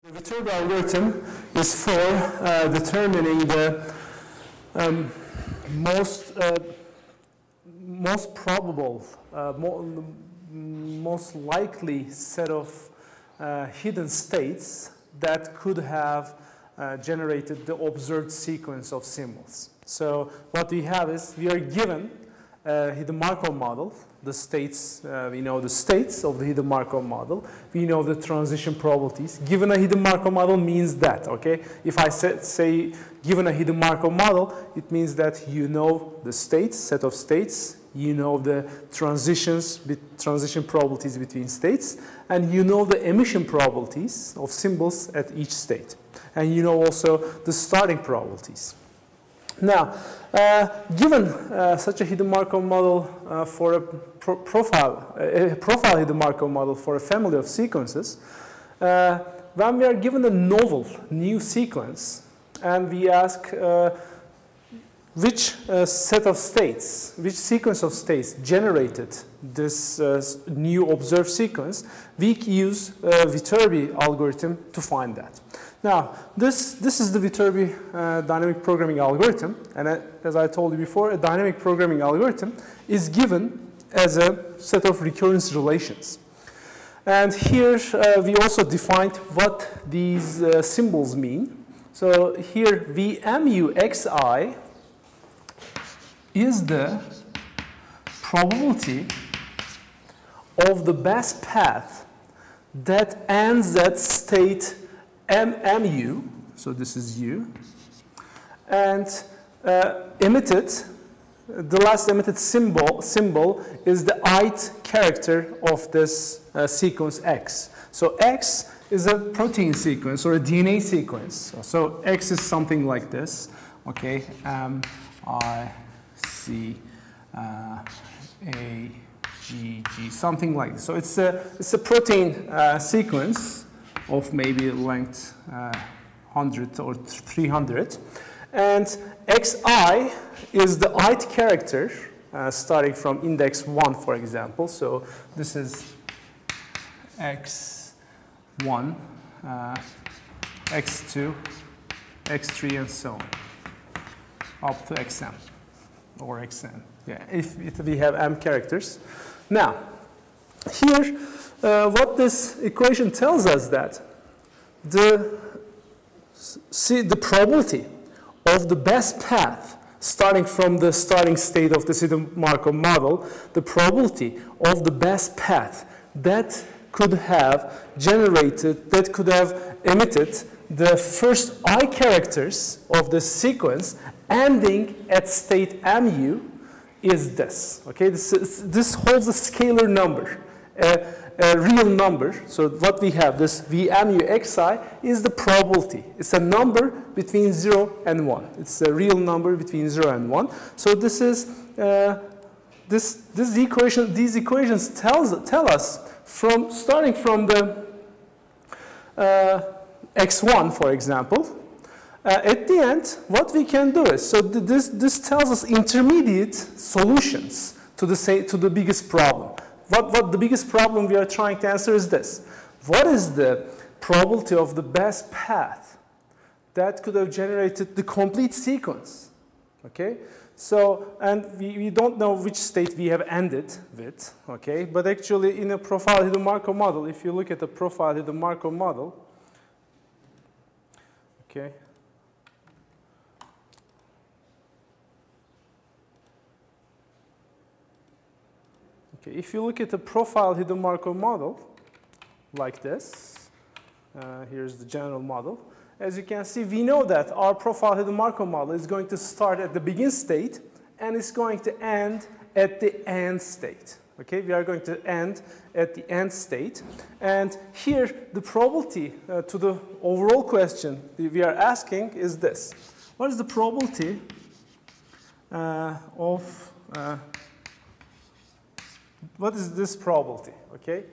The Viterbi algorithm is for determining the most probable, most likely set of hidden states that could have generated the observed sequence of symbols. So what we have is we are given a hidden Markov model, the states, we know the states of the hidden Markov model, we know the transition probabilities. Given a hidden Markov model means that, okay? If I say given a hidden Markov model, it means that you know the states, set of states, you know the transition probabilities between states, and you know the emission probabilities of symbols at each state. And you know also the starting probabilities. Now, given such a hidden Markov model for a profile hidden Markov model for a family of sequences, when we are given a novel new sequence and we ask which set of states, which sequence of states generated this new observed sequence, we use Viterbi algorithm to find that. Now, this is the Viterbi dynamic programming algorithm, and as I told you before, a dynamic programming algorithm is given as a set of recurrence relations. And here we also defined what these symbols mean. So here VMUXI is the probability of the best path that ends at state MU, so this is U, and emitted, the last emitted symbol is the ith character of this sequence X. So X is a protein sequence or a DNA sequence. So X is something like this, okay, I, C, A, G, G, something like this. So it's a protein sequence of maybe length 100 or 300. And Xi is the ith character starting from index 1, for example. So this is X1, X2, X3, and so on, up to Xm or Xn. Yeah, if we have m characters. Now, here, what this equation tells us that the probability of the best path starting from the starting state of the hidden Markov model, the probability of the best path that could have generated, that could have emitted the first I characters of the sequence ending at state mu is this. Okay, this holds a scalar number. A real number, so what we have, this VMUXI, is the probability. It's a number between 0 and 1. It's a real number between 0 and 1. So this is, these equations tell us, starting from the X1, for example, at the end, what we can do is, so this tells us intermediate solutions to the biggest problem. What the biggest problem we are trying to answer is this. What is the probability of the best path that could have generated the complete sequence? Okay? So, and we don't know which state we have ended with, okay? But actually in a profile hidden Markov model, if you look at the profile hidden Markov model, okay? Okay, if you look at the profile hidden Markov model, like this, here's the general model. As you can see, we know that our profile hidden Markov model is going to start at the begin state and it's going to end at the end state. Okay, we are going to end at the end state. And here, the probability to the overall question we are asking is this. What is the probability what is this probability? Okay,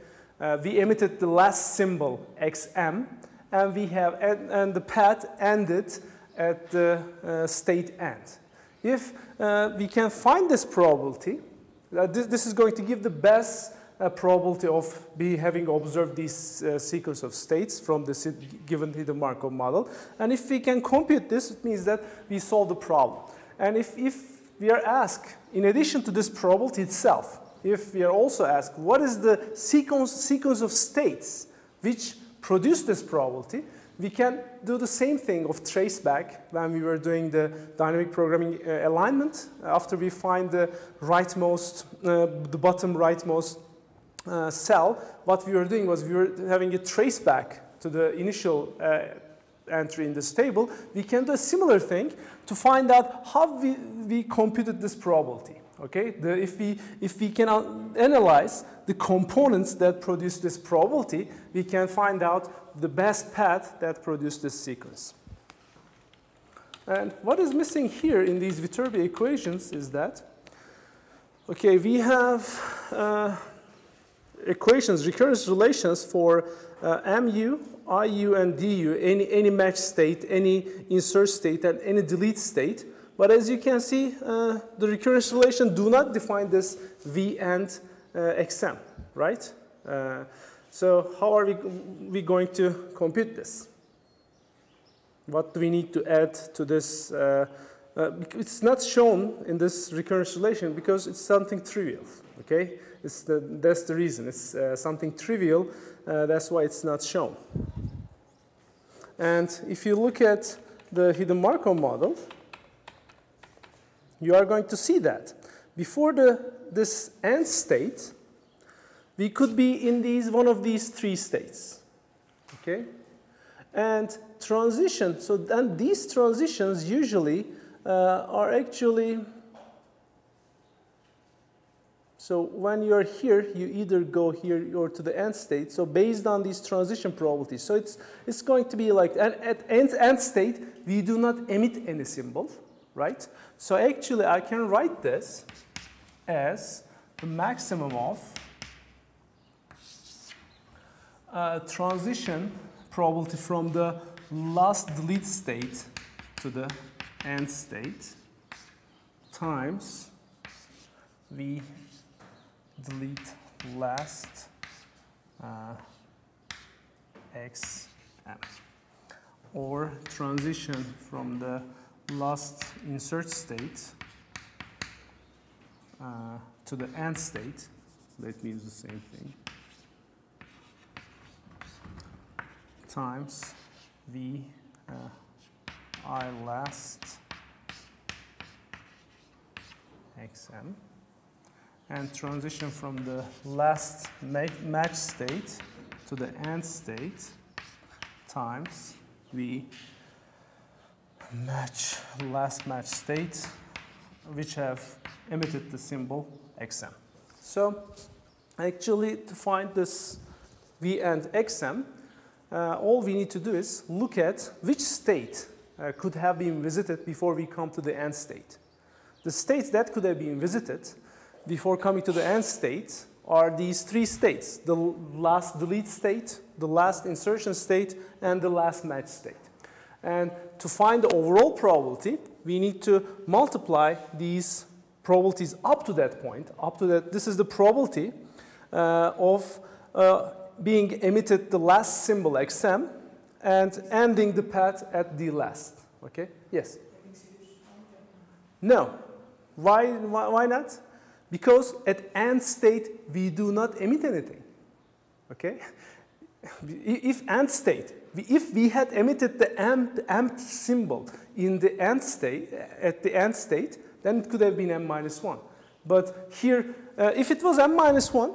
we emitted the last symbol xm, and we have and the path ended at the state end. If we can find this probability, this is going to give the best probability of having observed this sequence of states from the given hidden Markov model. And if we can compute this, it means that we solve the problem. And if we are asked, in addition to this probability itself, if we are also asked what is the sequence of states which produce this probability, we can do the same thing of traceback when we were doing the dynamic programming alignment. After we find the rightmost, the bottom rightmost cell, what we were doing was we were having a traceback to the initial entry in this table. We can do a similar thing to find out how we computed this probability. Okay, if we can analyze the components that produce this probability, we can find out the best path that produced this sequence. And what is missing here in these Viterbi equations is that, okay, we have equations, recurrence relations for mu, IU, and DU, any match state, any insert state, and any delete state. But as you can see, the recurrence relation do not define this V and XM, right? So how are we going to compute this? What do we need to add to this? It's not shown in this recurrence relation because it's something trivial, okay? That's the reason. It's something trivial, that's why it's not shown. And if you look at the hidden Markov model, you are going to see that before this end state, we could be in one of these three states, okay? And transition, so then these transitions usually are actually, so when you're here, you either go here or to the end state. So based on these transition probabilities, so it's going to be like, and at end state, we do not emit any symbol, right? So actually, I can write this as the maximum of transition probability from the last delete state to the end state times V delete last XM, or transition from the last insert state to the end state. Let me use the same thing. Times V I last XM, and transition from the last match state to the end state times V last match state, which have emitted the symbol XM. So actually, to find this V and XM, all we need to do is look at which state could have been visited before we come to the end state. The states that could have been visited before coming to the end state are these three states: the last delete state, the last insertion state, and the last match state. And to find the overall probability, we need to multiply these probabilities up to that point. This is the probability of being emitted the last symbol XM and ending the path at the last. Okay? Yes? No. Why not? Because at end state, we do not emit anything. Okay? If end state, if we had emitted the empt symbol in the end state, at the end state, then it could have been m-1. But here, if it was m-1,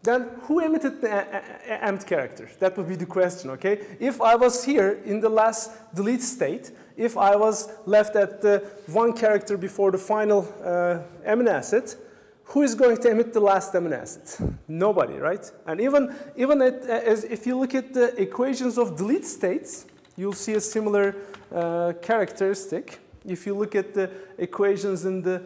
then who emitted the empt character? That would be the question, okay? If I was here in the last delete state, if I was left at the one character before the final amino acid, who is going to emit the last amino acid? Nobody, right? And even if you look at the equations of delete states, you'll see a similar characteristic. If you look at the equations in the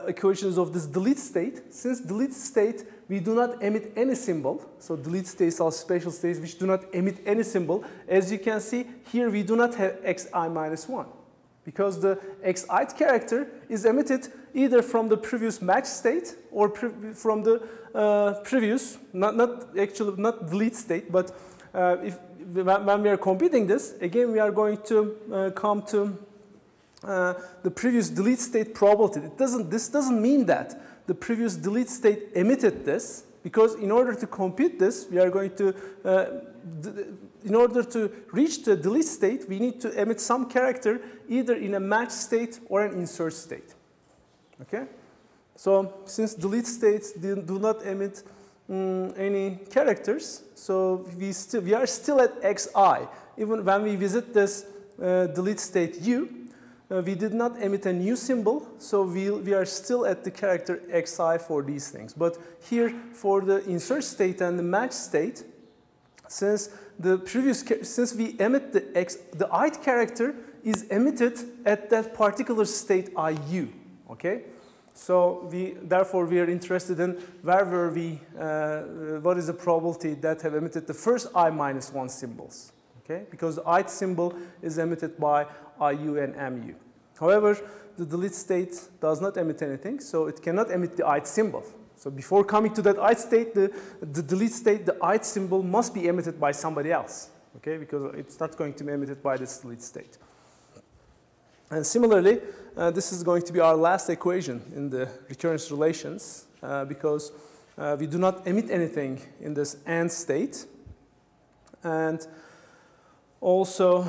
equations of this delete state, since delete state, we do not emit any symbol. So delete states are special states which do not emit any symbol. As you can see, here we do not have xi-1. Because the xi character is emitted either from the previous match state or from the previous, not delete state, but when we are computing this, again we are going to come to the previous delete state probability. This doesn't mean that the previous delete state emitted this, because in order to compute this, we are going to, in order to reach the delete state, we need to emit some character either in a match state or an insert state. Okay? So since delete states do not emit any characters, so we are still at xi. Even when we visit this delete state u, we did not emit a new symbol, so we are still at the character xi for these things. But here, for the insert state and the match state, since we emit the ith character is emitted at that particular state iu. Okay, so therefore we are interested in where were we, what is the probability that have emitted the first I minus 1 symbols. Okay, because the ith symbol is emitted by IU and MU. However, the delete state does not emit anything, so it cannot emit the ith symbol. So before coming to that ith state, the delete state, the ith symbol must be emitted by somebody else. Okay, because it's not going to be emitted by this delete state. And similarly, this is going to be our last equation in the recurrence relations, because we do not emit anything in this AND state. And also,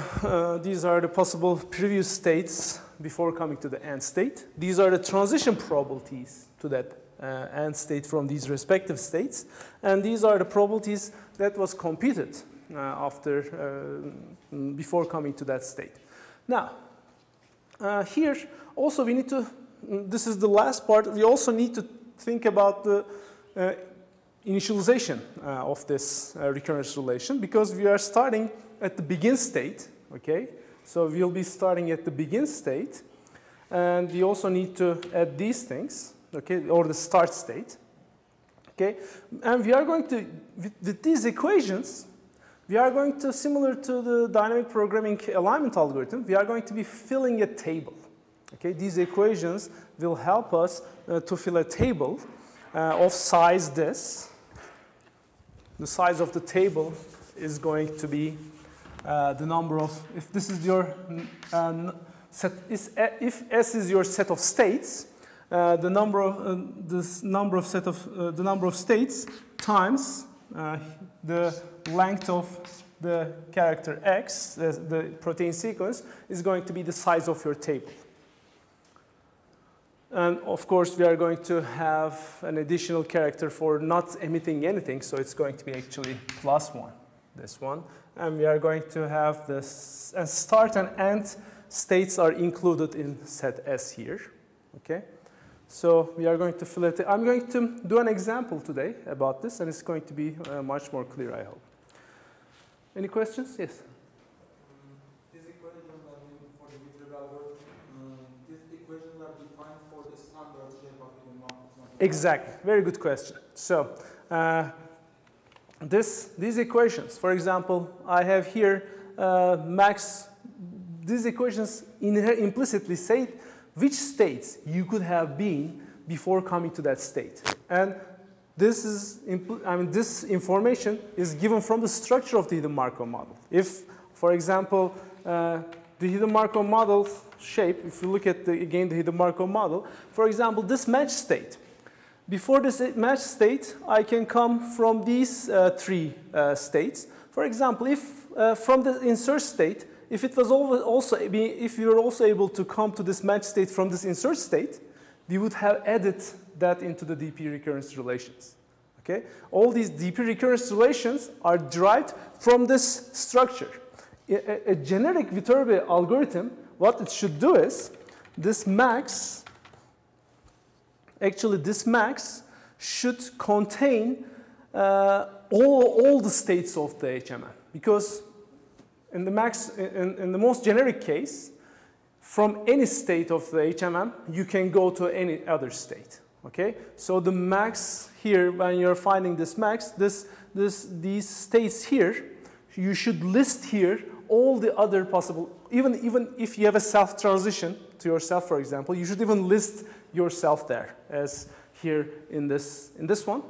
these are the possible previous states before coming to the AND state. These are the transition probabilities to that AND state from these respective states. And these are the probabilities that was computed before coming to that state. Now, here also we need to, this is the last part, we also need to think about the initialization of this recurrence relation, because we are starting at the begin state, okay? So we'll be starting at the begin state, and we also need to add these things, okay, or the start state, okay? And we are going to, with these equations, we are going to, similar to the dynamic programming alignment algorithm, we are going to be filling a table, okay? These equations will help us to fill a table of size this. The size of the table is going to be the number of, if this is your set, if S is your set of states, the number of states times the length of the character X, the protein sequence, is going to be the size of your table. And of course, we are going to have an additional character for not emitting anything, so it's going to be actually +1, this one. And we are going to have this, and start and end states are included in set S here, okay? So we are going to fill it. I'm going to do an example today about this, and it's going to be much more clear, I hope. Any questions? Yes? These equations are for the Viterbi algorithm. These equations are defined for the standard shape of the model. Exactly. Very good question. So these equations, for example, I have here max. These equations implicitly say which states you could have been before coming to that state. And this is, this information is given from the structure of the hidden Markov model. If, for example, the hidden Markov model shape, if you look at, again, the hidden Markov model, for example, this match state. Before this match state, I can come from these three states. For example, if from the insert state, if it was if you were also able to come to this match state from this insert state, we would have added that into the DP recurrence relations. Okay? All these DP recurrence relations are derived from this structure. A generic Viterbi algorithm, what it should do is, this max, actually this max should contain all the states of the HMM. Because in the max, in the most generic case, from any state of the HMM, you can go to any other state. Okay? So the max here, when you're finding this max, these states here, you should list here all the other possible, even if you have a self transition to yourself, for example, you should even list yourself there, as here in this one.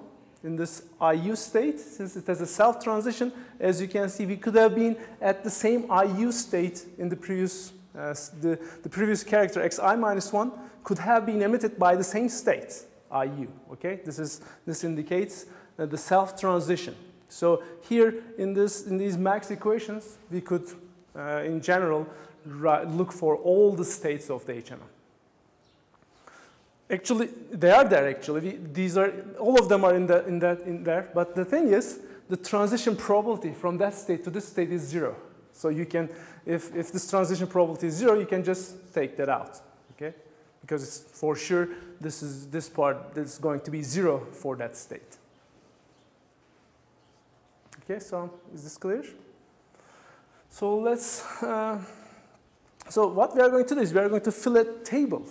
In this IU state, since it has a self transition, as you can see, we could have been at the same IU state in the previous, the previous character xi minus 1 could have been emitted by the same state, IU, okay? This indicates the self transition. So here in these max equations, we could, in general, look for all the states of the HMM. Actually, they are there. Actually, all of them are in there. But the thing is, the transition probability from that state to this state is 0. So you can, if this transition probability is 0, you can just take that out, okay? Because it's for sure this part is going to be 0 for that state. Okay, so is this clear? So let's. So what we are going to do is we are going to fill a table.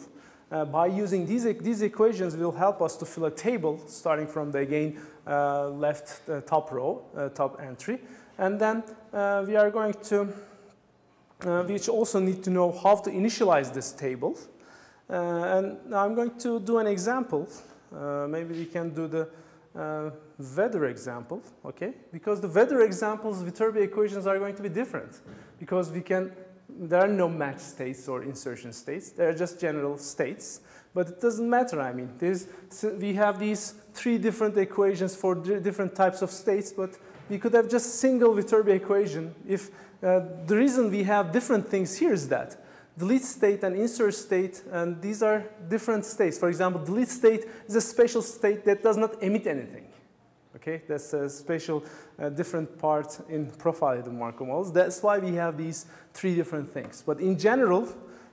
By using these equations will help us to fill a table starting from the, again, left top row, top entry. And then we are going to, we also need to know how to initialize this table. And now I'm going to do an example. Maybe we can do the weather example, okay? Because the weather examples, Viterbi equations are going to be different. Because there are no match states or insertion states. They're just general states. But it doesn't matter, I mean. We have these 3 different equations for different types of states, but we could have just single Viterbi equation. If the reason we have different things here is that delete state and insert state, and these are different states. For example, delete state is a special state that does not emit anything. Okay, that's a special different part in profile hidden Markov models. That's why we have these 3 different things. But in general,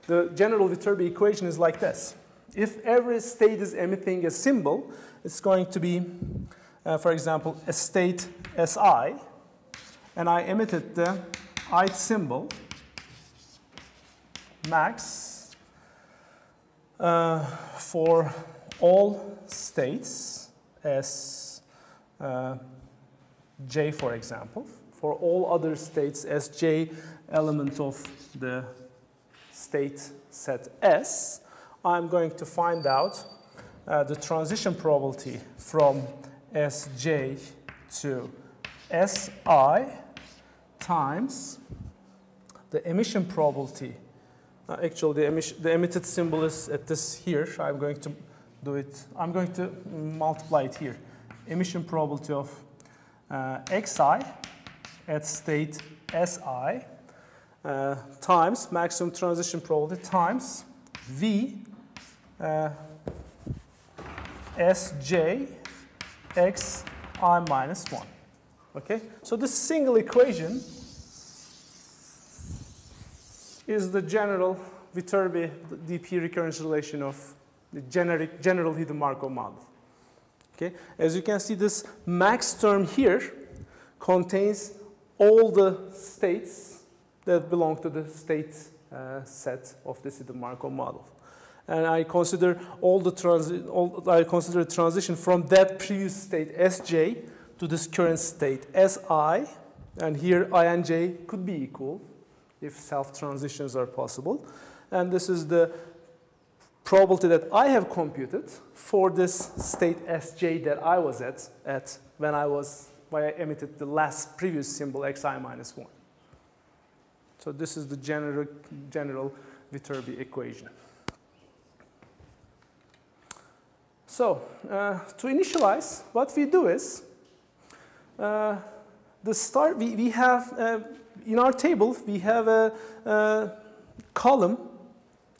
the general Viterbi equation is like this. If every state is emitting a symbol, it's going to be, for example, a state Si, and I emitted the ith symbol, max, for all states as J, for example. For all other states as J element of the state set S, I'm going to find out the transition probability from Sj to Si times the emission probability. Actually, the emitted symbol is at this here. I'm going to do it. I'm going to multiply it here. Emission probability of xi at state Si times maximum transition probability times V Sj xi minus 1. Okay, so this single equation is the general Viterbi dp recurrence relation of the general hidden Markov model. Okay, as you can see, this max term here contains all the states that belong to the state set of this hidden Markov model. And I consider transition from that previous state Sj to this current state Si, and here I and j could be equal if self-transitions are possible. And this is the probability that I have computed for this state Sj that I was at when I emitted the last previous symbol xi minus 1. So this is the general Viterbi equation. So to initialize, what we do is we have in our table we have a column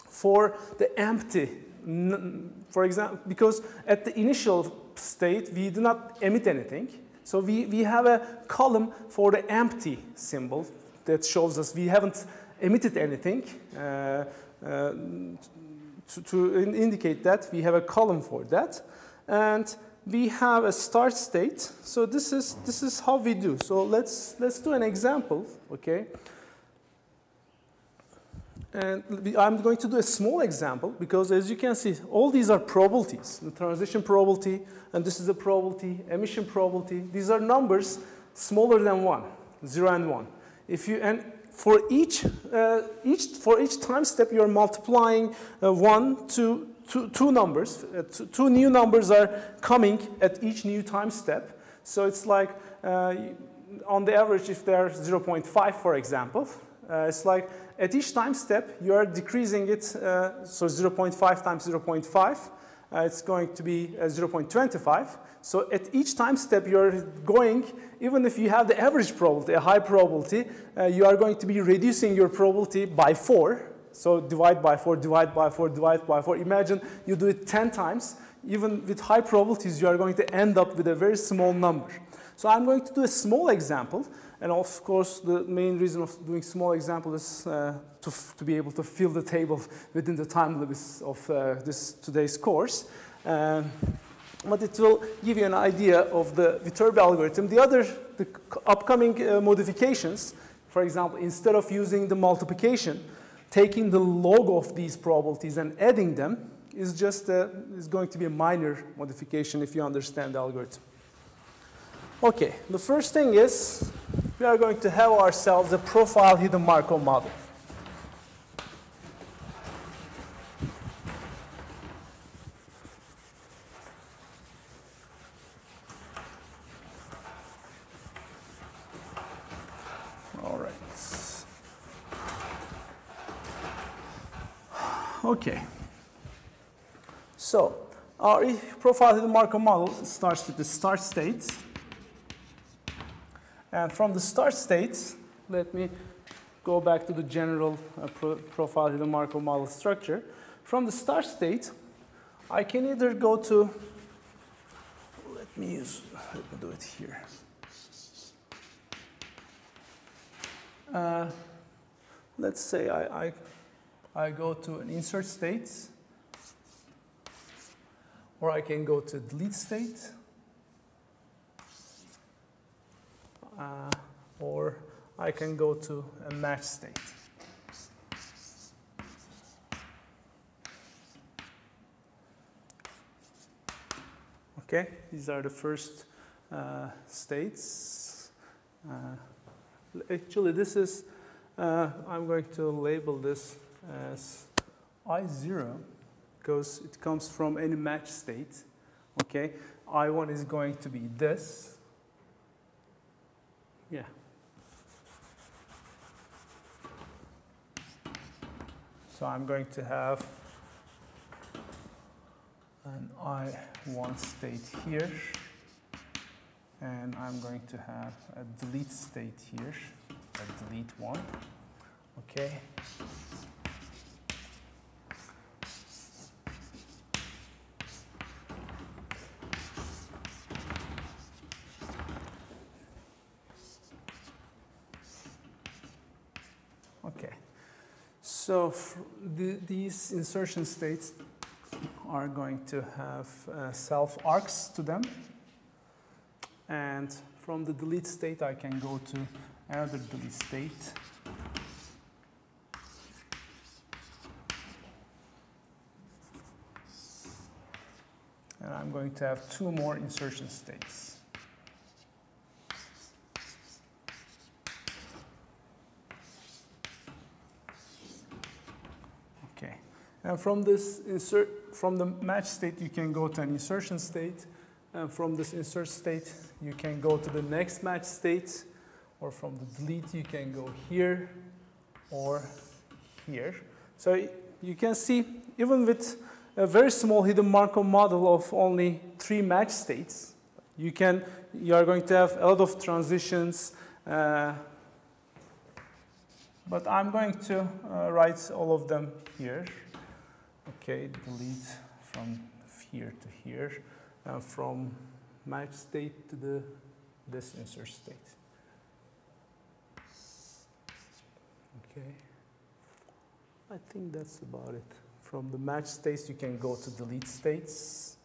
for the empty, for example, because at the initial state we do not emit anything. So we have a column for the empty symbol that shows us we haven't emitted anything. To indicate that, we have a column for that. And we have a start state. So this is how we do. So let's do an example, okay? And I'm going to do a small example because, as you can see, all these are probabilities. The transition probability, and this is a probability, emission probability. These are numbers smaller than 1, 0 and 1. For each time step, you're multiplying 1 to two numbers, two new numbers are coming at each new time step. So it's like, on the average, if they're 0.5, for example, it's like at each time step, you are decreasing it, so 0.5 times 0.5, it's going to be 0.25. So at each time step, you're going, even if you have the average probability, a high probability, you are going to be reducing your probability by 4. So divide by 4, divide by 4, divide by 4. Imagine you do it 10 times. Even with high probabilities, you are going to end up with a very small number. So I'm going to do a small example. And of course, the main reason of doing small example is to be able to fill the table within the time limits of today's course. But it will give you an idea of the Viterbi algorithm. The upcoming modifications, for example, instead of using the multiplication, taking the log of these probabilities and adding them is going to be a minor modification if you understand the algorithm. Okay, the first thing is we are going to have ourselves a profile hidden Markov model. All right. Okay. So our profile hidden Markov model starts with the start state. And from the start state, let me go back to the general profile hidden Markov model structure. From the start state, I can either go to, let me do it here. Let's say I go to an insert state, or I can go to delete state, or I can go to a match state. Okay, these are the first states. Actually, this is, I'm going to label this as I0 because it comes from any match state. Okay, I1 is going to be this. Yeah. So I'm going to have an I1 state here, and I'm going to have a delete state here, a delete one. Okay. Okay. So these insertion states are going to have self-arcs to them. And from the delete state, I can go to another delete state. And I'm going to have two more insertion states. Okay. And from this from the match state, you can go to an insertion state. And from this insert state, you can go to the next match state. Or from the delete, you can go here or here. So you can see, even with a very small hidden Markov model of only 3 match states, you are going to have a lot of transitions. But I'm going to write all of them here. Okay, delete from here to here, from match state to this insert state. Okay, I think that's about it. From the match states, you can go to delete states.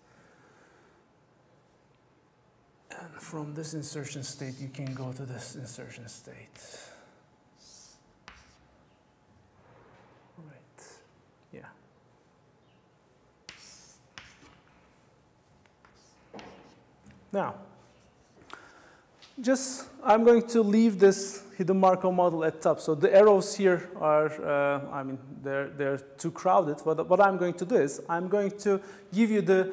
And from this insertion state, you can go to this insertion state. Right, yeah. Now, I'm going to leave this hidden Markov model at top. So the arrows here are, I mean, they're too crowded. What I'm going to do is I'm going to give you the,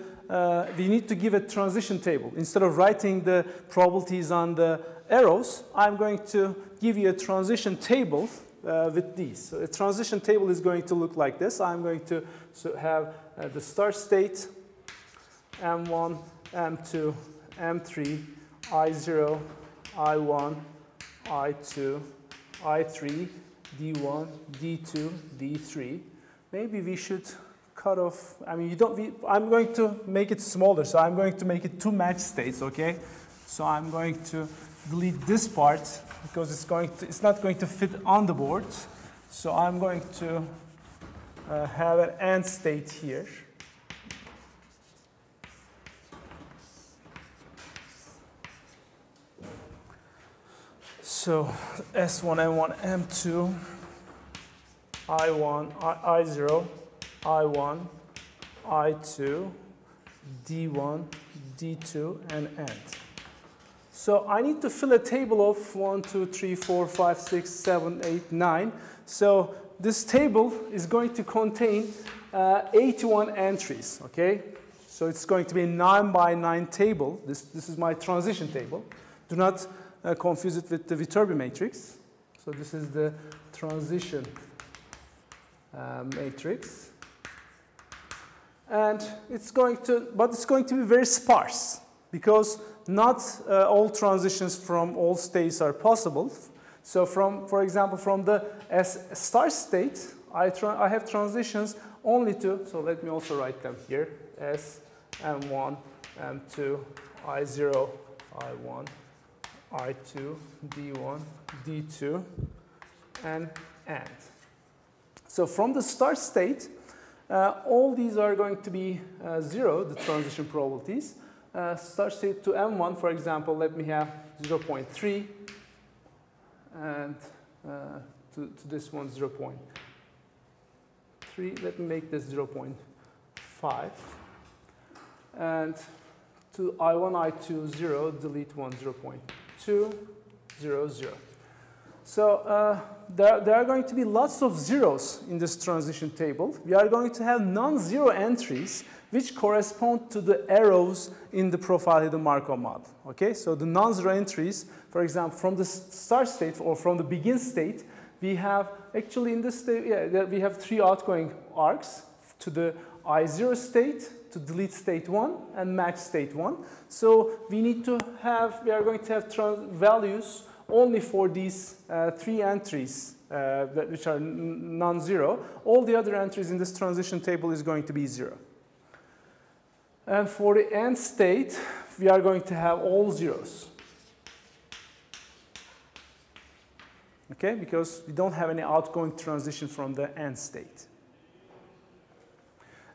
we need to give a transition table. Instead of writing the probabilities on the arrows, I'm going to give you a transition table with these. So a transition table is going to look like this. I'm going to have the start state, M1, M2, M3, I0, I1, I2, I3, D1, D2, D3. Maybe we should cut off, I mean, I'm going to make it smaller, so I'm going to make it 2 match states, okay? So I'm going to delete this part because it's not going to fit on the board. So I'm going to have an AND state here. So S1, M1, M2, I1, I0, I1, I2, D1, D2, and AND. So I need to fill a table of 1, 2, 3, 4, 5, 6, 7, 8, 9. So this table is going to contain 81 entries, okay? So it's going to be a 9 by 9 table. This is my transition table. Do not confuse it with the Viterbi matrix. So this is the transition matrix. And it's going to be very sparse because not all transitions from all states are possible. So for example, from the start state, I have transitions only to, so let me also write them here, S, M1, M2, I0, I1, I2, D1, D2, and AND. So from the start state, all these are going to be 0, the transition probabilities. Start state to M1, for example, let me have 0.3, and to this one 0.3. Let me make this 0.5. And to I1, I2, 0, delete 1, 0.2, 0, 0. So there are going to be lots of zeros in this transition table. We are going to have non-zero entries which correspond to the arrows in the profile hidden Markov model. Okay, so the non-zero entries, for example, from the start state or from the begin state, we have actually in this state, yeah, we have 3 outgoing arcs to the I0 state, to delete state 1, and match state 1. So we are going to have values only for these 3 entries which are non-zero. All the other entries in this transition table is going to be 0. And for the end state, we are going to have all zeros. Okay, because we don't have any outgoing transition from the end state.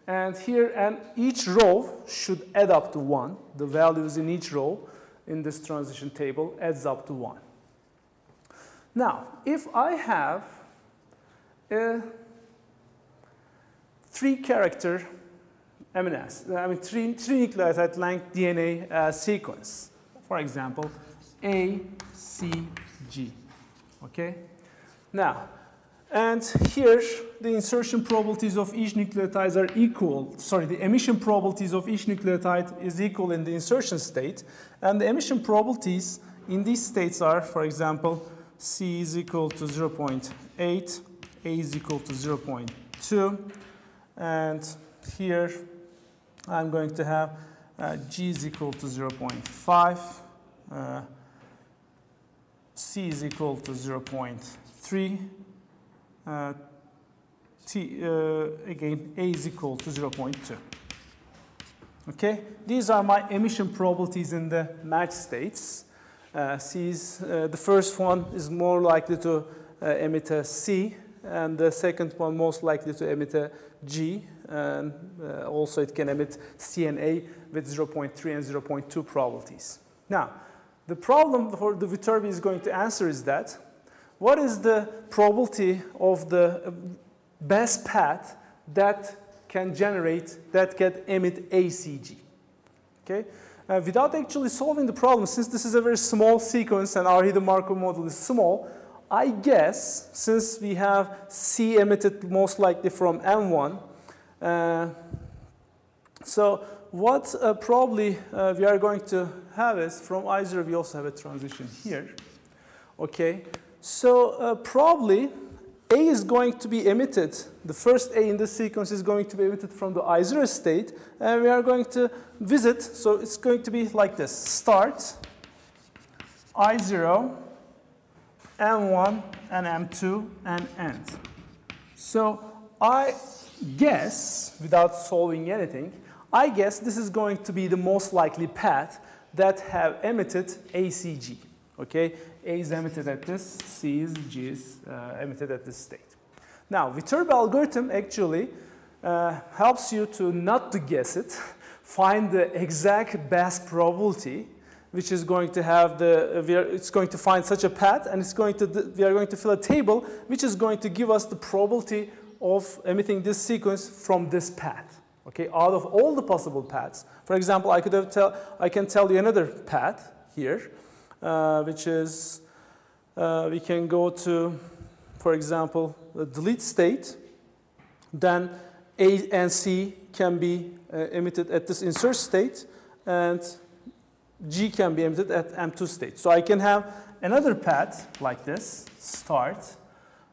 And here, and each row should add up to 1. The values in each row in this transition table adds up to 1. Now, if I have a 3-character amino acid, I mean 3 nucleotide length DNA sequence, for example, A, C, G. Okay? Now, and here the insertion probabilities of each nucleotide are equal. Sorry, the emission probabilities of each nucleotide is equal in the insertion state. And the emission probabilities in these states are, for example, C is equal to 0.8, A is equal to 0.2, and here I'm going to have G is equal to 0.5, C is equal to 0.3, again, A is equal to 0.2. Okay, these are my emission probabilities in the match states. The first one is more likely to emit a C, and the second one most likely to emit a G, and also it can emit C and A with 0.3 and 0.2 probabilities. Now, the problem for the Viterbi is going to answer is that what is the probability of the best path that can emit ACG? Okay, without actually solving the problem, since this is a very small sequence and our hidden Markov model is small, I guess, since we have C emitted most likely from M1, so what probably we are going to have is from I0 we also have a transition here. Okay, so probably A is going to be emitted, the first A in this sequence is going to be emitted from the I0 state, and we are going to visit, so it's going to be like this, start, I0, M1, and M2, and end. So I guess, without solving anything, I guess this is going to be the most likely path that have emitted ACG. Okay, A is emitted at this, C is, G is emitted at this state. Now, Viterbi algorithm actually helps you to not to guess it, find the exact best probability, which is going to have it's going to find such a path, and we are going to fill a table, which is going to give us the probability of emitting this sequence from this path. Okay, out of all the possible paths. For example, I can tell you another path here, which is we can go to, for example, the delete state. Then A and C can be emitted at this insert state, and G can be emitted at M2 state. So I can have another path like this, start,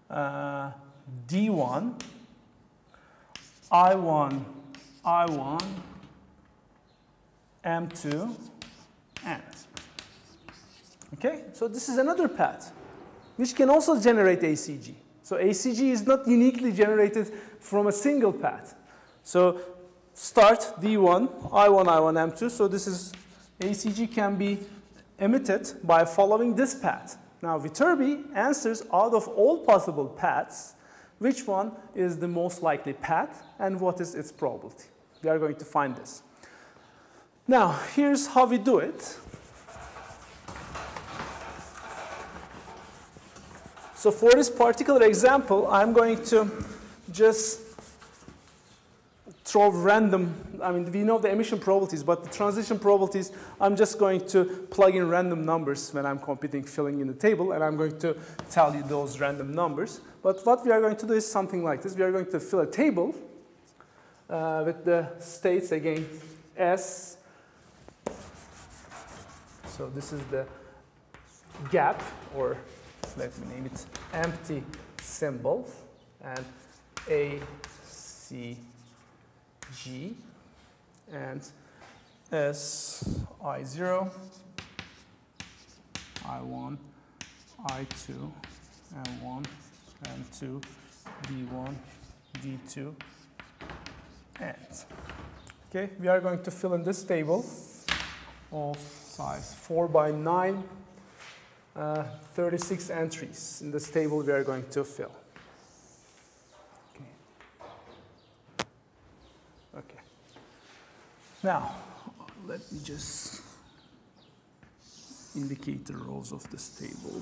D1, I1, M2, end. Okay, so this is another path, which can also generate ACG. So ACG is not uniquely generated from a single path. So start D1, I1, M2. So this is ACG can be emitted by following this path. Now Viterbi answers out of all possible paths, which one is the most likely path and what is its probability. We are going to find this. Now here's how we do it. So for this particular example, I'm going to just throw random, I mean, we know the emission probabilities, but the transition probabilities, I'm just going to plug in random numbers when I'm computing, filling in the table, and I'm going to tell you those random numbers. But what we are going to do is something like this. We are going to fill a table with the states again, S. So this is the gap, or let me name it empty symbol, and A, C, G, and S, I0, I1, I2, M1, M2, D1, D2, and. Okay, we are going to fill in this table of size 4 by 9. 36 entries in this table we are going to fill. Okay. Now, let me just indicate the rows of this table.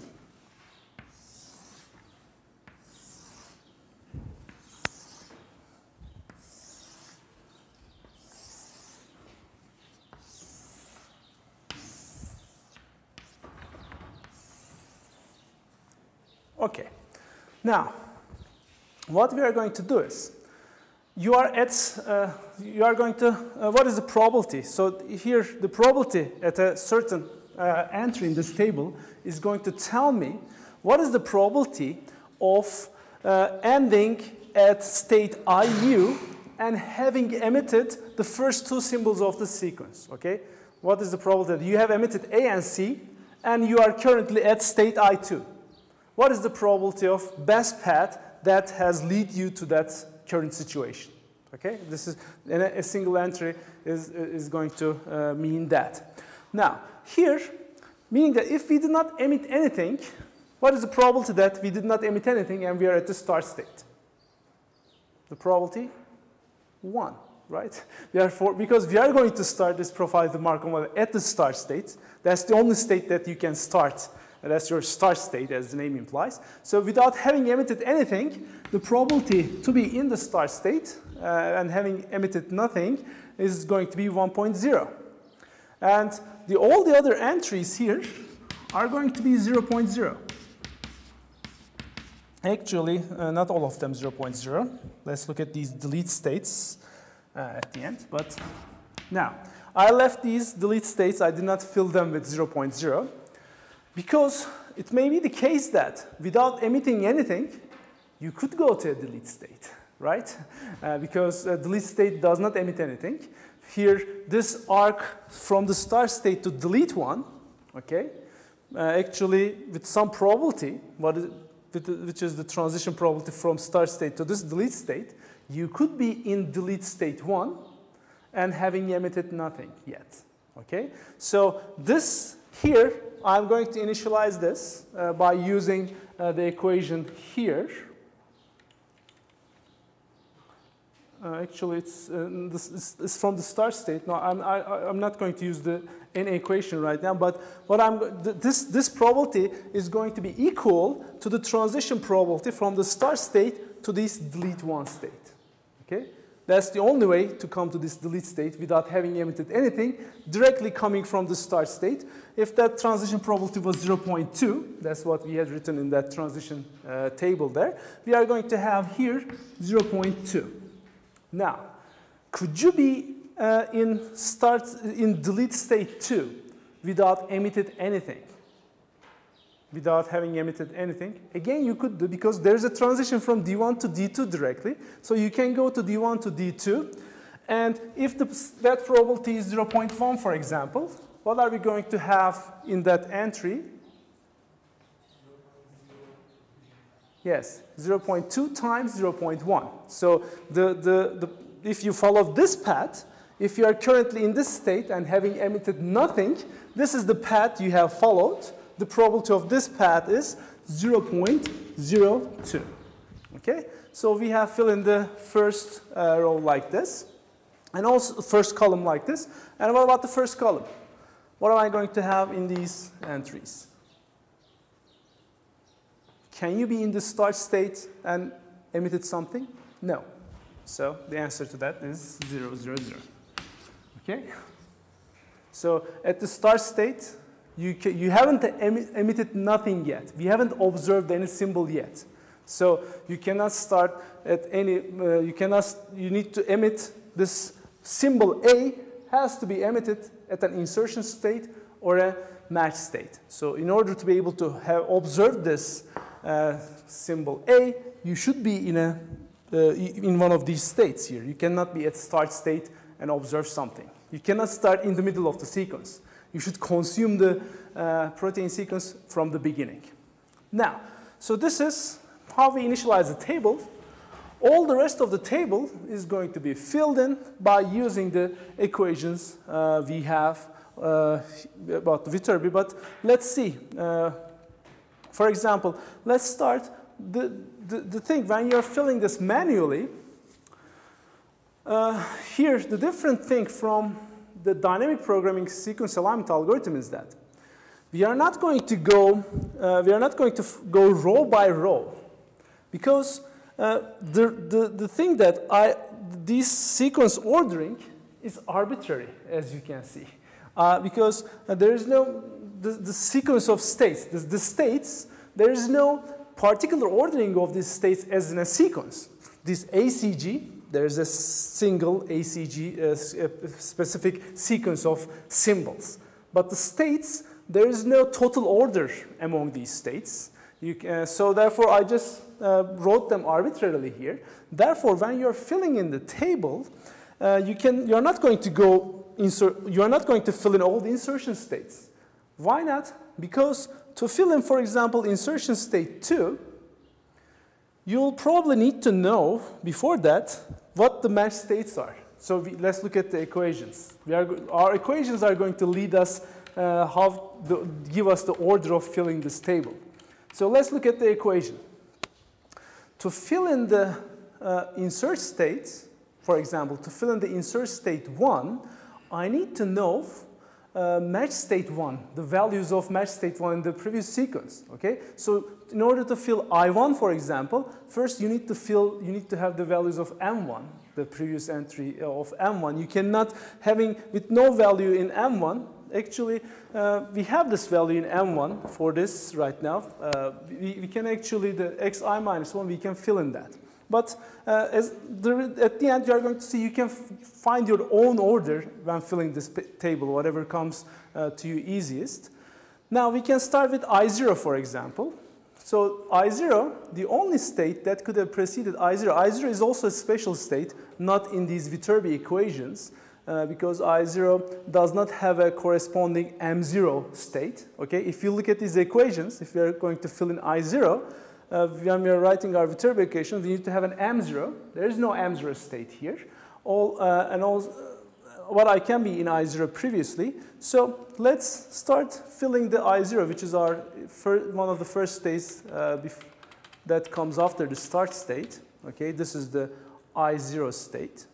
Okay, now what we are going to do is what is the probability? So here the probability at a certain entry in this table is going to tell me what is the probability of ending at state IU and having emitted the first two symbols of the sequence, okay? What is the probability that you have emitted A and C and you are currently at state I2? What is the probability of best path that has led you to that current situation? Okay, this is a single entry is going to mean that. Now, here, meaning that if we did not emit anything, what is the probability that we did not emit anything and we are at the start state? The probability 1, right? Therefore, because we are going to start this profile the Markov model at the start state, that's the only state that you can start. That's your start state, as the name implies. So without having emitted anything, the probability to be in the start state and having emitted nothing is going to be 1.0. And all the other entries here are going to be 0.0. Actually, not all of them 0.0. Let's look at these delete states at the end. But now, I left these delete states. I did not fill them with 0.0 because it may be the case that without emitting anything, you could go to a delete state, right? Because a delete state does not emit anything. Here, this arc from the start state to delete one, okay? Actually, with some probability, which is the transition probability from start state to this delete state, you could be in delete state 1 and having emitted nothing yet, okay? So this here, I'm going to initialize this by using the equation here. Actually, it's from the start state. No, I'm not going to use the n equation right now, but this probability is going to be equal to the transition probability from the start state to this delete 1 state. Okay? That's the only way to come to this delete state without having emitted anything, directly coming from the start state. If that transition probability was 0.2, that's what we had written in that transition table there, we are going to have here 0.2. Now, could you be in delete state 2 without emitted anything? Without having emitted anything? Again, you could do, because there's a transition from D1 to D2 directly. So you can go to D1 to D2. And if that probability is 0.1, for example, what are we going to have in that entry? Yes, 0.2 times 0.1. So if you follow this path, if you are currently in this state and having emitted nothing, this is the path you have followed. The probability of this path is 0.02. Okay? So we have fill in the first row like this, and also the first column like this. And what about the first column? What am I going to have in these entries? Can you be in the start state and emitted something? No. So the answer to that is 0, 0, 0. Okay? So at the start state, you haven't emitted nothing yet. We haven't observed any symbol yet. So you cannot start at any, you need to emit this symbol A has to be emitted at an insertion state or a match state. So in order to be able to have observed this symbol A, you should be in one of these states here. You cannot be at start state and observe something. You cannot start in the middle of the sequence. You should consume the protein sequence from the beginning. Now, so this is how we initialize the table. All the rest of the table is going to be filled in by using the equations we have about the Viterbi. But let's see. For example, let's start the thing when you're filling this manually. Here, the different thing from the dynamic programming sequence alignment algorithm is that we are not going to go row by row, because the thing that this sequence ordering is arbitrary, as you can see, because there is no the sequence of states. The states, there is no particular ordering of these states as in a sequence. This ACG, there is a single ACG specific sequence of symbols. But the states, there is no total order among these states. So therefore, I just wrote them arbitrarily here. Therefore, when you're filling in the table, you're not going to fill in all the insertion states. Why not? Because to fill in, for example, insertion state 2, you'll probably need to know before that what the match states are. So let's look at the equations. Our equations are going to lead us, give us the order of filling this table. So let's look at the equation. To fill in the insert states, for example, to fill in the insert state 1, I need to know match state 1, the values of match state 1 in the previous sequence, okay? So in order to fill I1, for example, first you need to have the values of M1, the previous entry of M1. You cannot, with no value in M1, actually, we have this value in M1 for this right now. We can actually, the xi minus 1, we can fill in that. But at the end, you are going to see you can find your own order when filling this table, whatever comes to you easiest. Now, we can start with I0, for example. So I0, the only state that could have preceded I0, I0 is also a special state, not in these Viterbi equations, because I0 does not have a corresponding M0 state. Okay? If you look at these equations, if we are going to fill in I0, when we are writing our Viterbi equation, we need to have an M0. There is no M0 state here. What I can be in I0 previously. So let's start filling the I0, which is our one of the first states that comes after the start state. Okay, this is the I0 state.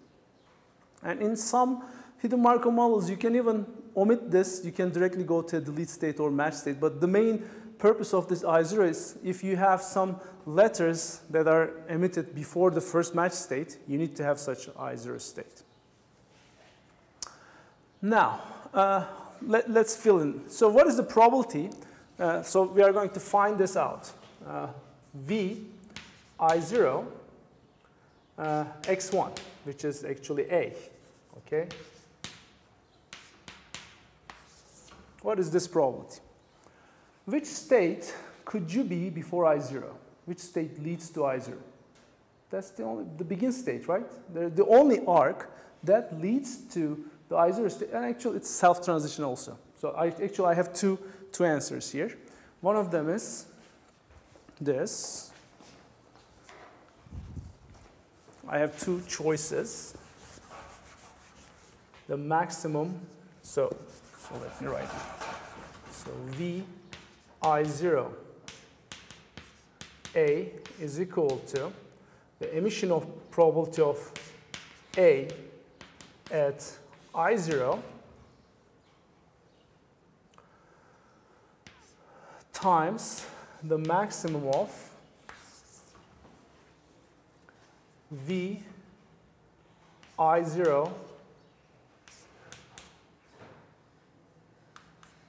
And in some hidden Markov models, you can even omit this. You can directly go to a delete state or match state. But the main purpose of this I0 is if you have some letters that are emitted before the first match state, you need to have such I0 state. Now, let's fill in. So what is the probability? So we are going to find this out. V I0 x1, which is actually A. Okay? What is this probability? Which state could you be before I0? Which state leads to I0? That's the begin state, right? The only arc that leads to the I0 state, and actually it's self-transition also. So I have two answers here. One of them is this. I have two choices. The maximum, so let me write it. So V I0 A is equal to the emission of probability of A at I0 times the maximum of V I0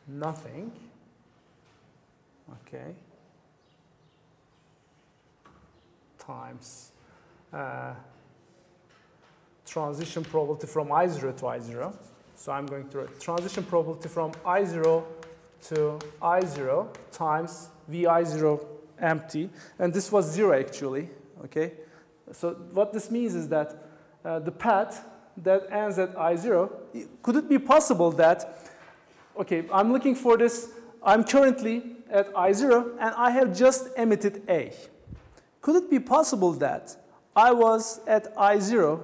nothing, okay, times transition probability from I0 to I0. So I'm going to write transition probability from I0 to I0 times Vi0 empty. And this was 0 actually, okay? So what this means is that the path that ends at I0, could it be possible that, okay, I'm looking for this, I'm currently at I0 and I have just emitted A. Could it be possible that I was at I0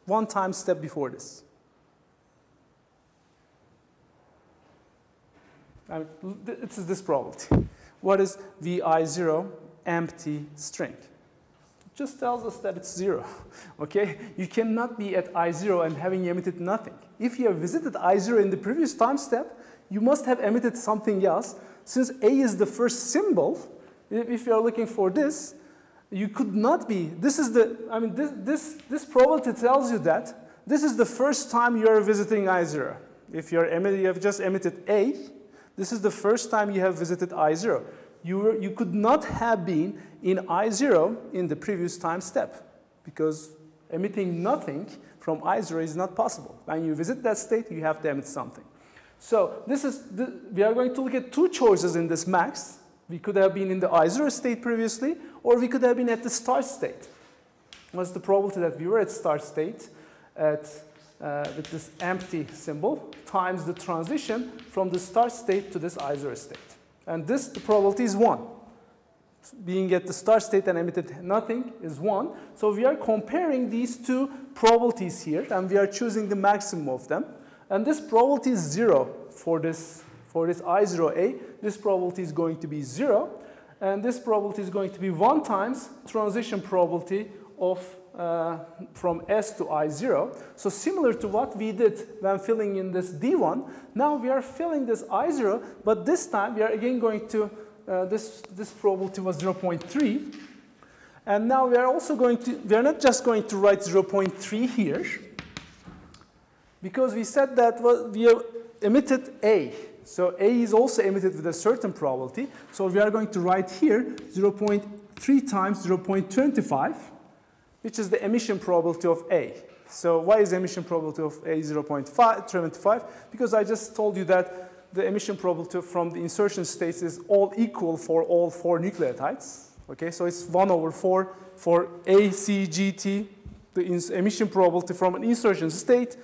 one time step before this? It's this probability. What is Vi0 empty string? It just tells us that it's 0, okay? You cannot be at I0 and having emitted nothing. If you have visited I0 in the previous time step, you must have emitted something else. Since A is the first symbol, if you are looking for this, you could not be. This is the, I mean, this probability tells you that this is the first time you are visiting I0. If you have just emitted A, this is the first time you have visited I0. You could not have been in I0 in the previous time step because emitting nothing from I0 is not possible. When you visit that state, you have to emit something. So we are going to look at two choices in this max. We could have been in the I0 state previously, or we could have been at the start state. What's the probability that we were at start state with this empty symbol times the transition from the start state to this I0 state? And the probability is 1. Being at the start state and emitted nothing is 1. So we are comparing these two probabilities here, and we are choosing the maximum of them. And this probability is 0 for this I0A. This probability is going to be 0. And this probability is going to be 1 times transition probability of from S to I0. So similar to what we did when filling in this D1, now we are filling this I0, but this time we are again going to, this probability was 0.3. And now we are also going to, we are not just going to write 0.3 here, because we said that we have emitted A. So A is also emitted with a certain probability. So we are going to write here 0.3 times 0.25, which is the emission probability of A. So why is emission probability of A 0.25? Because I just told you that the emission probability from the insertion states is all equal for all 4 nucleotides. Okay, so it's 1/4 for A, C, G, T. The emission probability from an insertion state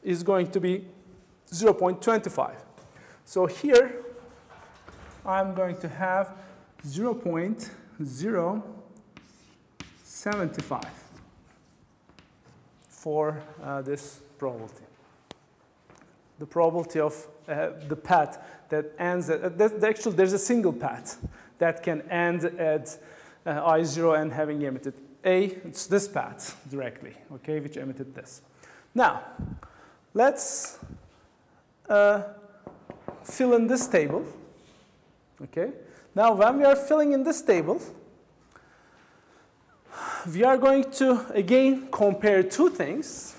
is going to be 0.25. So here, I'm going to have 0.075 for this probability. The probability of the path that ends at, actually there's a single path that can end at I0 and having emitted A. It's this path directly, okay, which emitted this. Now, let's fill in this table, okay? Now, when we are filling in this table, we are going to, again, compare 2 things,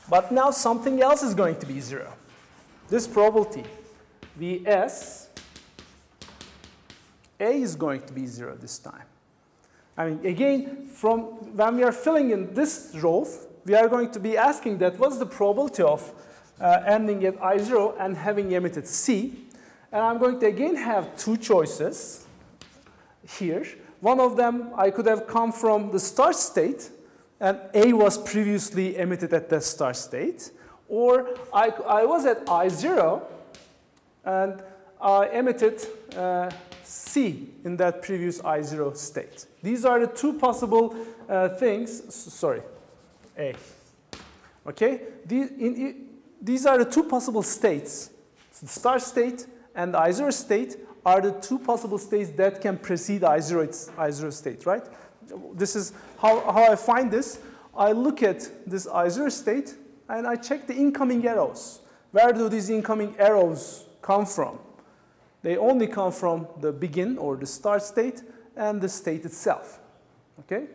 but now something else is going to be 0. This probability, Vs, A is going to be 0 this time. I mean, again, from when we are filling in this row, we are going to be asking that what's the probability of ending at I0 and having emitted C. And I'm going to again have 2 choices here. One of them, I could have come from the start state, and A was previously emitted at that start state. Or I was at I0, and I emitted C in that previous I0 state. These are the 2 possible things. Sorry, A. Okay? These are the 2 possible states. The start state and the I0 state are the 2 possible states that can precede I0 state, right? This is how I find this. I look at this I0 state and I check the incoming arrows. Where do these incoming arrows come from? They only come from the begin or the start state and the state itself, okay?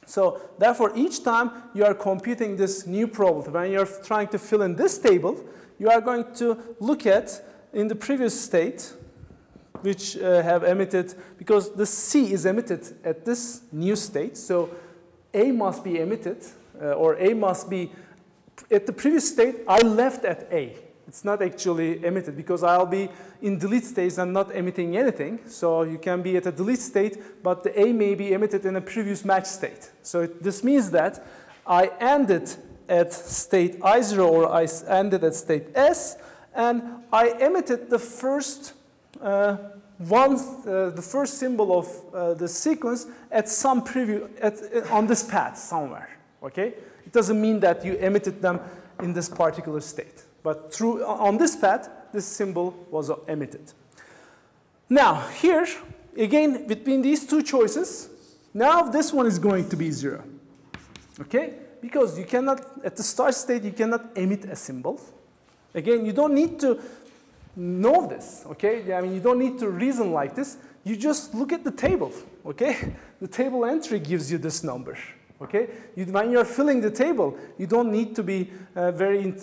So therefore, each time you are computing this new probability, when you're trying to fill in this table, you are going to look at in the previous state, which have emitted, because the C is emitted at this new state, so A must be emitted, or A must be, at the previous state, I left at A. It's not actually emitted because I'll be in delete states and not emitting anything. So you can be at a delete state, but the A may be emitted in a previous match state. So this means that I ended at state I0 or I ended at state S, and I emitted the first the first symbol of the sequence at some preview on this path somewhere. Okay, it doesn't mean that you emitted them in this particular state. But on this path, this symbol was emitted. Now, here, again, between these 2 choices, now this one is going to be 0. Okay? Because you cannot, at the start state, you cannot emit a symbol. Again, you don't need to know this. Okay? I mean, you don't need to reason like this. You just look at the table. Okay? The table entry gives you this number. Okay? When you're filling the table, you don't need to be when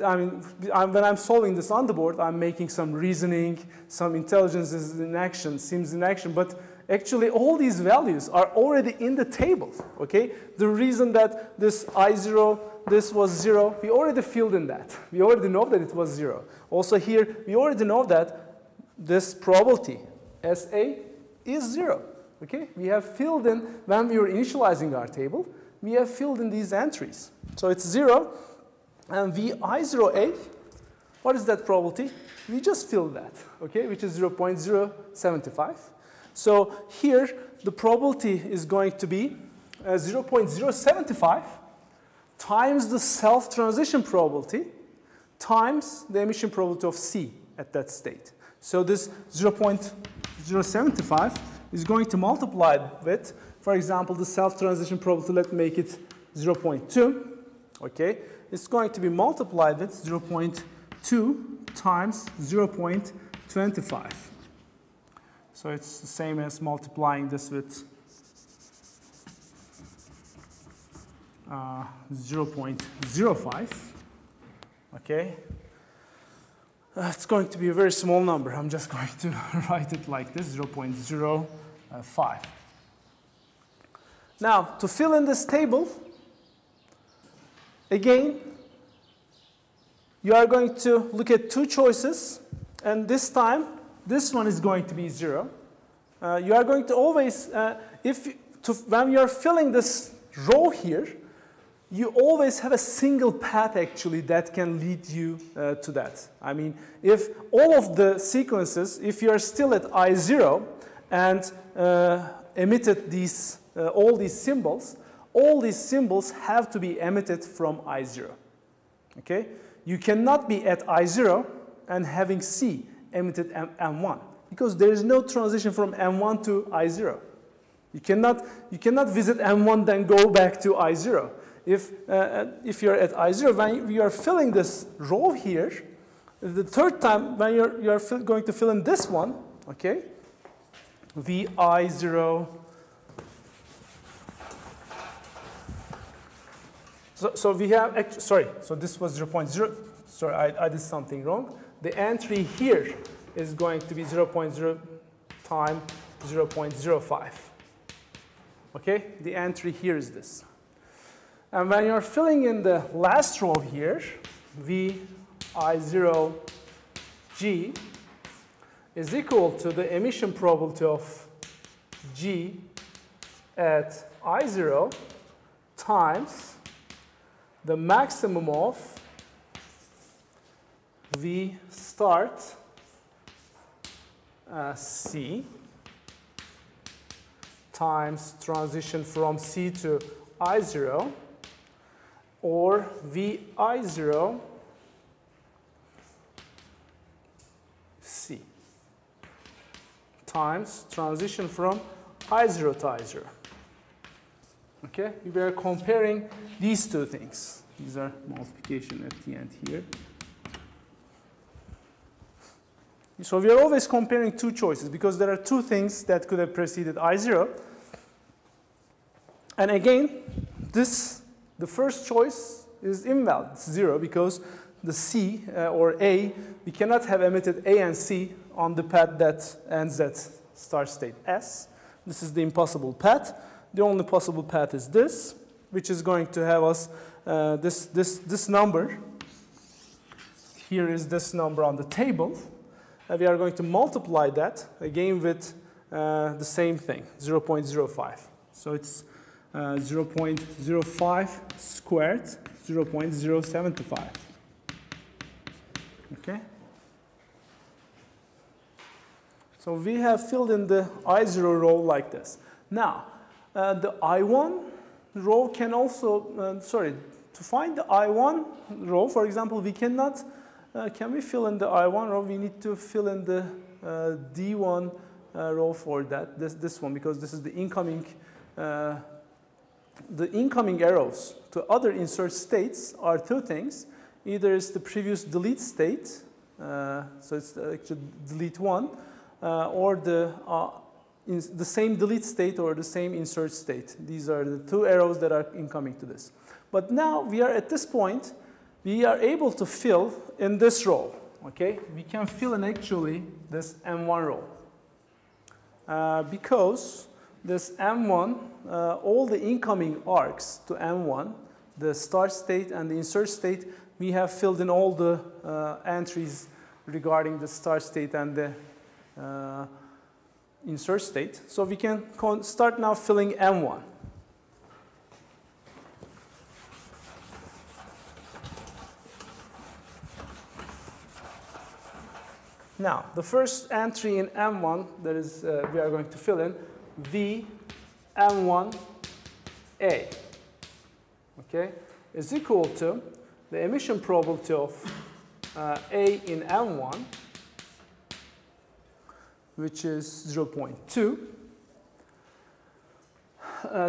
I'm solving this on the board, I'm making some reasoning, some intelligence is in action, seems in action, but actually all these values are already in the table. Okay? The reason that this I0, this was 0, we already filled in that. We already know that it was 0. Also here, we already know that this probability, SA, is 0. Okay? We have filled in, when we were initializing our table, we have filled in these entries. So it's 0, and VI0A, what is that probability? We just filled that, okay, which is 0.075. So here, the probability is going to be 0.075 times the self-transition probability times the emission probability of C at that state. So this 0.075 is going to multiply with for example, the self-transition probability, let's make it 0.2, okay? It's going to be multiplied with 0.2 times 0.25. So it's the same as multiplying this with 0.05, okay? It's going to be a very small number. I'm just going to write it like this, 0.05. Now, to fill in this table, again, you are going to look at two choices, and this time, this one is going to be 0. You are going to always, when you are filling this row here, you always have a single path actually that can lead you to that. I mean, if all of the sequences, if you are still at I0 and emitted these, all these symbols have to be emitted from I0. Okay? You cannot be at I0 and having C emitted M1 because there is no transition from M1 to I0. You cannot visit M1 then go back to I0. If you're at I0, when you are filling this row here, the third time when you are going to fill in this one, okay, VI0. So we have, sorry, so this was 0.0. Sorry, I did something wrong. The entry here is going to be 0.0 times 0.05. Okay, the entry here is this. And when you're filling in the last row here, VI0G is equal to the emission probability of G at I0 times the maximum of V start C times transition from C to I0 or VI0 C times transition from I0 to I0. Okay, we are comparing these two things. These are multiplication at the end here. So we are always comparing two choices because there are two things that could have preceded I0. And again, the first choice is invalid, it's 0, because the C or A, we cannot have emitted A and C on the path that ends at start state S. This is the impossible path. The only possible path is this, which is going to have us this number. Here is this number on the table. We are going to multiply that again with the same thing, 0.05. So it's 0.05 squared, 0.075. Okay? So we have filled in the I0 row like this. Now, the I1 row can also, to find the I1 row, for example, we cannot, can we fill in the I1 row? We need to fill in the D1 row for that, this one, because this is the incoming arrows to other insert states are two things. Either it's the previous delete state, so it's actually delete 1, or the same delete state or the same insert state. These are the two arrows that are incoming to this. But now we are at this point, we are able to fill in this row, okay? We can fill in actually this M1 row. Because this M1, all the incoming arcs to M1, the start state and the insert state, we have filled in all the entries regarding the start state and the insert state. So we can start now filling M1. Now, the first entry in M1 that is we are going to fill in V M1A, okay, is equal to the emission probability of A in M1, which is 0.2.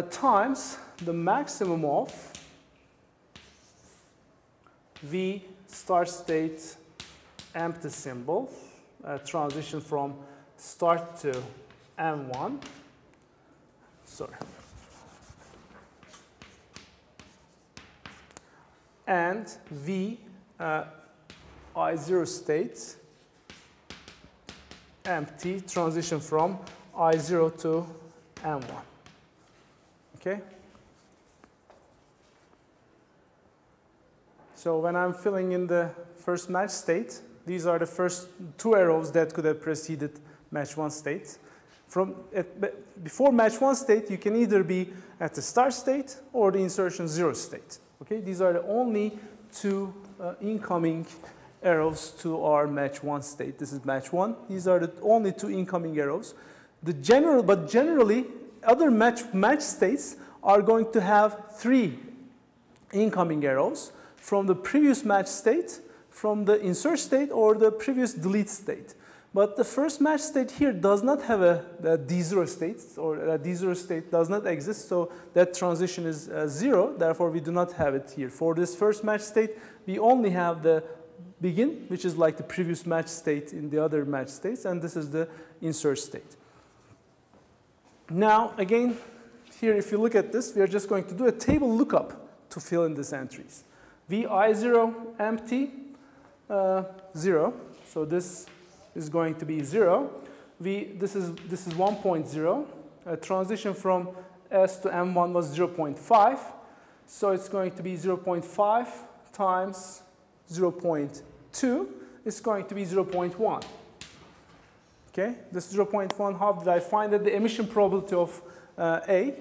times the maximum of V start state empty symbol, transition from start to M1, sorry, and V I0 state empty, transition from I0 to M1. Okay? So when I'm filling in the first match state, these are the first two arrows that could have preceded match 1 state. Before match 1 state, you can either be at the start state or the insertion 0 state. Okay? These are the only two incoming arrows to our match 1 state. This is match 1. These are the only two incoming arrows. But generally, other match states are going to have 3 incoming arrows from the previous match state, from the insert state, or the previous delete state. But the first match state here does not have a D0 state, or a D0 state does not exist, so that transition is 0, therefore we do not have it here. For this first match state, we only have the begin, which is like the previous match state in the other match states, and this is the insert state. Now, again, here if you look at this, we are just going to do a table lookup to fill in these entries. Vi0 empty, 0, so this is going to be 0. This is 1.0. Transition from S to M1 was 0.5, so it's going to be 0.5 times 0.2 is going to be 0.1. Okay, this 0.1, how did I find it? The emission probability of A.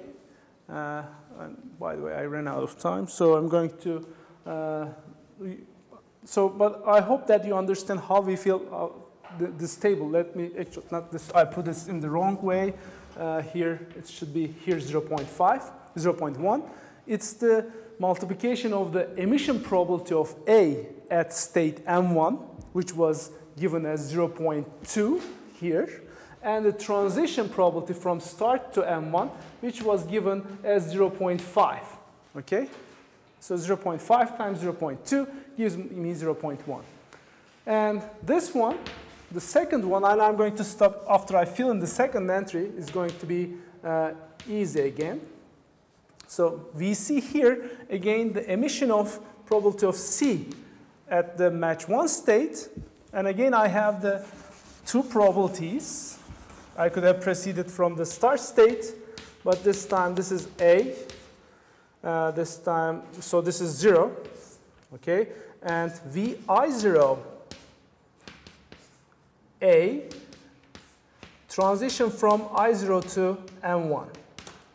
And by the way, I ran out of time, so I'm going to. But I hope that you understand how we fill this table. Let me actually not this. I put this in the wrong way. Here it should be here 0.1. It's the multiplication of the emission probability of A at state M1, which was given as 0.2 here, and the transition probability from start to M1, which was given as 0.5. Okay? So 0.5 times 0.2 gives me 0.1. And this one, the second one, and I'm going to stop after I fill in the second entry, is going to be easy again. So we see here, again, the emission of probability of C at the match 1 state. And again, I have the two probabilities. I could have proceeded from the start state, but this time this is A. This time, so this is 0. Okay? And Vi0 A transition from I0 to M1.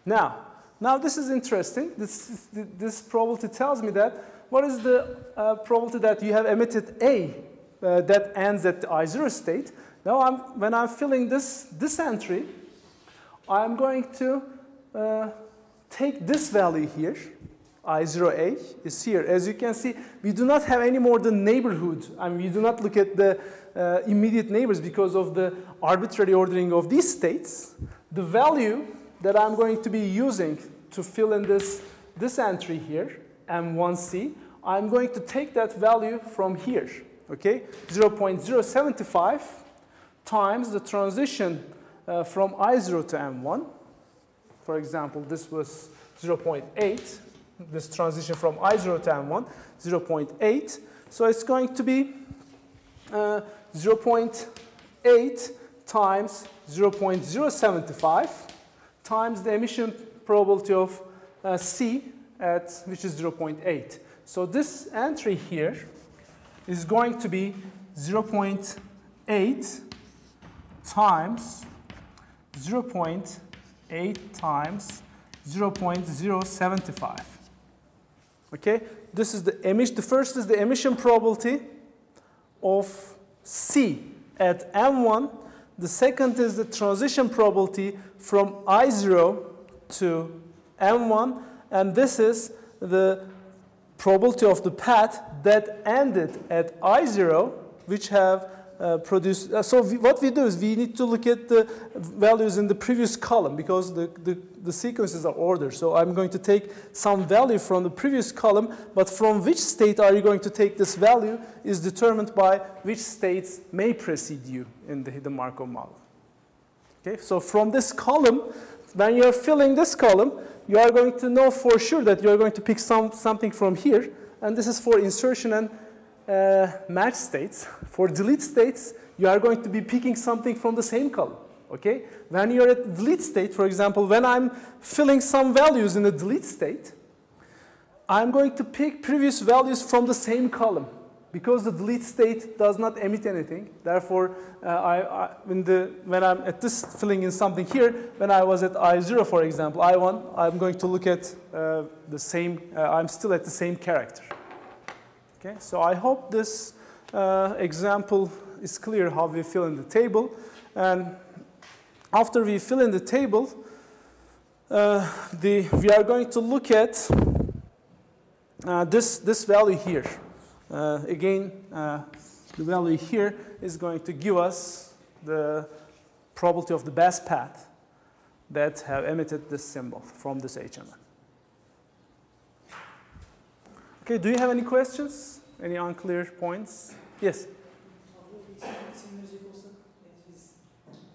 Now this is interesting. This probability tells me that what is the probability that you have emitted A that ends at the I0 state. Now when I'm filling this entry, I'm going to take this value here. I0A is here. As you can see, we do not have any more the neighborhood. I mean, we do not look at the immediate neighbors because of the arbitrary ordering of these states. The value that I'm going to be using to fill in this entry here, M1C, I'm going to take that value from here, okay? 0.075 times the transition from I0 to M1. For example, this was 0.8. This transition from I0 to M1, 0.8. So it's going to be 0.8 times 0.075 times the emission probability of C, which is 0.8. So this entry here is going to be 0.8 times 0.8 times 0.075. Okay, this is the emission. The first is the emission probability of C at M1. The second is the transition probability from I0 to M1, and this is the probability of the path that ended at I0, which have produce. What we do is we need to look at the values in the previous column because the sequences are ordered. So I'm going to take some value from the previous column, but from which state are you going to take this value is determined by which states may precede you in the Markov model. Okay, so from this column, when you're filling this column, you are going to know for sure that you're going to pick something from here, and this is for insertion and match states. For delete states, you are going to be picking something from the same column, okay? When you're at delete state, for example, when I'm filling some values in the delete state, I'm going to pick previous values from the same column because the delete state does not emit anything. Therefore, when I'm at this filling in something here, when I was at I0, for example, I1, I'm going to look at the same, I'm still at the same character. Okay, so I hope this example is clear how we fill in the table. And after we fill in the table, we are going to look at this value here. Again, the value here is going to give us the probability of the best path that have emitted this symbol from this HMM. Okay, do you have any questions? Any unclear points? Yes?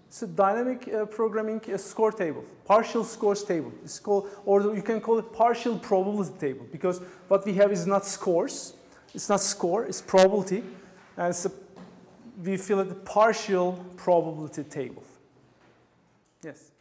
It's a dynamic programming score table, partial scores table. It's called, or you can call it partial probability table because what we have is not scores. It's not score, it's probability. And we fill it a partial probability table. Yes?